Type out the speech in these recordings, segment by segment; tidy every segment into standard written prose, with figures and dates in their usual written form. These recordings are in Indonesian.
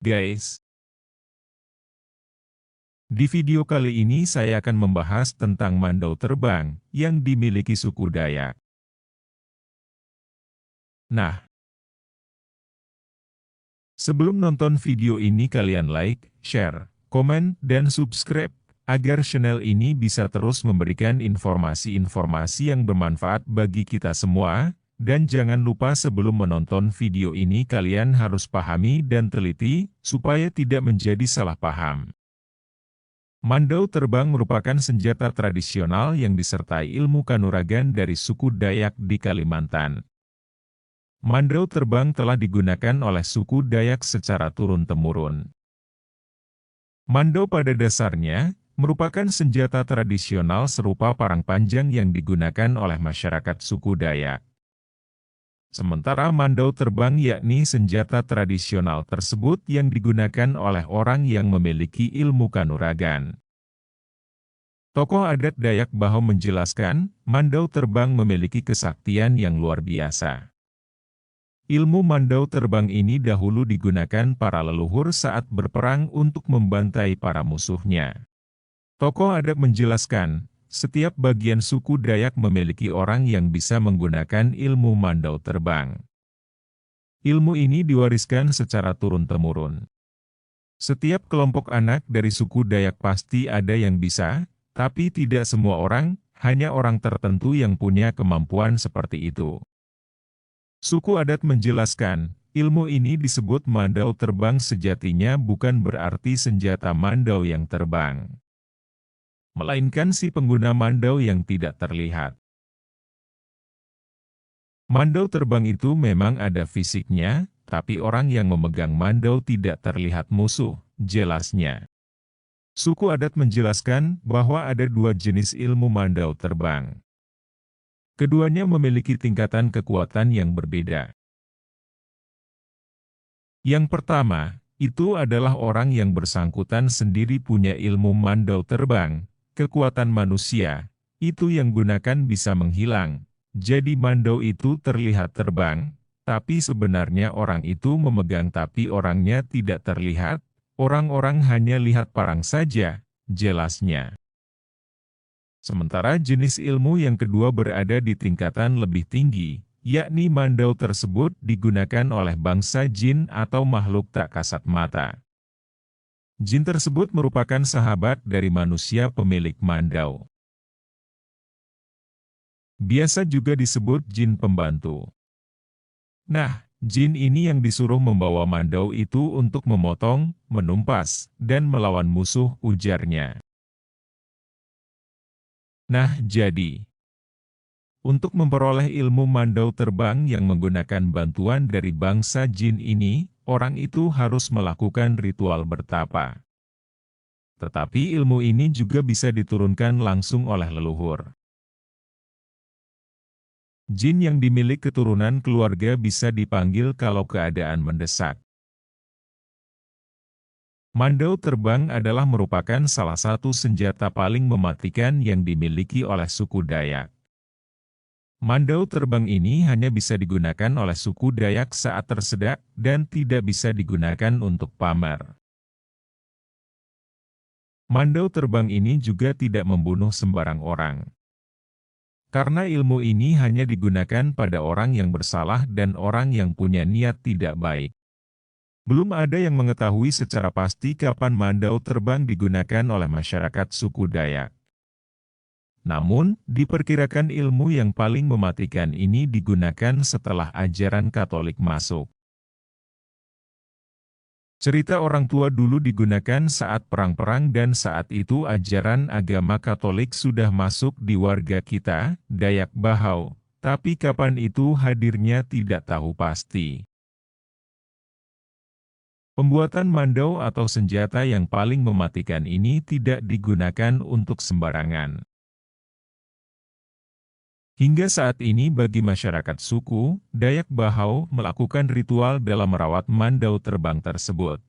guys. Di video kali ini saya akan membahas tentang mandau terbang yang dimiliki suku Dayak. Nah, sebelum nonton video ini kalian like, share, komen, dan subscribe, agar channel ini bisa terus memberikan informasi-informasi yang bermanfaat bagi kita semua. Dan jangan lupa sebelum menonton video ini kalian harus pahami dan teliti, supaya tidak menjadi salah paham. Mandau terbang merupakan senjata tradisional yang disertai ilmu kanuragan dari suku Dayak di Kalimantan. Mandau terbang telah digunakan oleh suku Dayak secara turun-temurun. Mandau pada dasarnya merupakan senjata tradisional serupa parang panjang yang digunakan oleh masyarakat suku Dayak. Sementara mandau terbang yakni senjata tradisional tersebut yang digunakan oleh orang yang memiliki ilmu kanuragan. Tokoh adat Dayak Baho menjelaskan, mandau terbang memiliki kesaktian yang luar biasa. Ilmu mandau terbang ini dahulu digunakan para leluhur saat berperang untuk membantai para musuhnya. Tokoh adat menjelaskan, setiap bagian suku Dayak memiliki orang yang bisa menggunakan ilmu mandau terbang. Ilmu ini diwariskan secara turun-temurun. Setiap kelompok anak dari suku Dayak pasti ada yang bisa, tapi tidak semua orang, hanya orang tertentu yang punya kemampuan seperti itu. Suku adat menjelaskan, ilmu ini disebut mandau terbang sejatinya bukan berarti senjata mandau yang terbang, melainkan si pengguna mandau yang tidak terlihat. Mandau terbang itu memang ada fisiknya, tapi orang yang memegang mandau tidak terlihat musuh, jelasnya. Suku adat menjelaskan bahwa ada dua jenis ilmu mandau terbang. Keduanya memiliki tingkatan kekuatan yang berbeda. Yang pertama, itu adalah orang yang bersangkutan sendiri punya ilmu mandau terbang. Kekuatan manusia, itu yang gunakan bisa menghilang. Jadi mandau itu terlihat terbang, tapi sebenarnya orang itu memegang tapi orangnya tidak terlihat. Orang-orang hanya lihat parang saja, jelasnya. Sementara jenis ilmu yang kedua berada di tingkatan lebih tinggi, yakni mandau tersebut digunakan oleh bangsa jin atau makhluk tak kasat mata. Jin tersebut merupakan sahabat dari manusia pemilik mandau. Biasa juga disebut jin pembantu. Nah, jin ini yang disuruh membawa mandau itu untuk memotong, menumpas, dan melawan musuh, ujarnya. Nah, jadi, untuk memperoleh ilmu mandau terbang yang menggunakan bantuan dari bangsa jin ini, orang itu harus melakukan ritual bertapa. Tetapi ilmu ini juga bisa diturunkan langsung oleh leluhur. Jin yang dimiliki keturunan keluarga bisa dipanggil kalau keadaan mendesak. Mandau terbang adalah merupakan salah satu senjata paling mematikan yang dimiliki oleh suku Dayak. Mandau terbang ini hanya bisa digunakan oleh suku Dayak saat tersedak dan tidak bisa digunakan untuk pamer. Mandau terbang ini juga tidak membunuh sembarang orang. Karena ilmu ini hanya digunakan pada orang yang bersalah dan orang yang punya niat tidak baik. Belum ada yang mengetahui secara pasti kapan mandau terbang digunakan oleh masyarakat suku Dayak. Namun, diperkirakan ilmu yang paling mematikan ini digunakan setelah ajaran Katolik masuk. Cerita orang tua dulu digunakan saat perang-perang dan saat itu ajaran agama Katolik sudah masuk di warga kita, Dayak Baho, tapi kapan itu hadirnya tidak tahu pasti. Pembuatan mandau atau senjata yang paling mematikan ini tidak digunakan untuk sembarangan. Hingga saat ini bagi masyarakat suku, Dayak Baho melakukan ritual dalam merawat mandau terbang tersebut.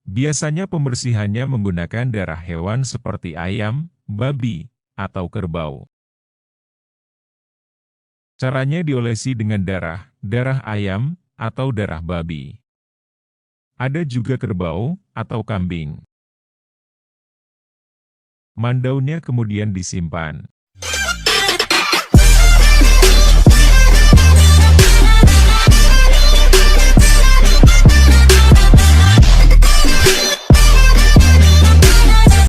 Biasanya pembersihannya menggunakan darah hewan seperti ayam, babi, atau kerbau. Caranya diolesi dengan darah ayam, atau darah babi. Ada juga kerbau atau kambing. Mandaunnya kemudian disimpan.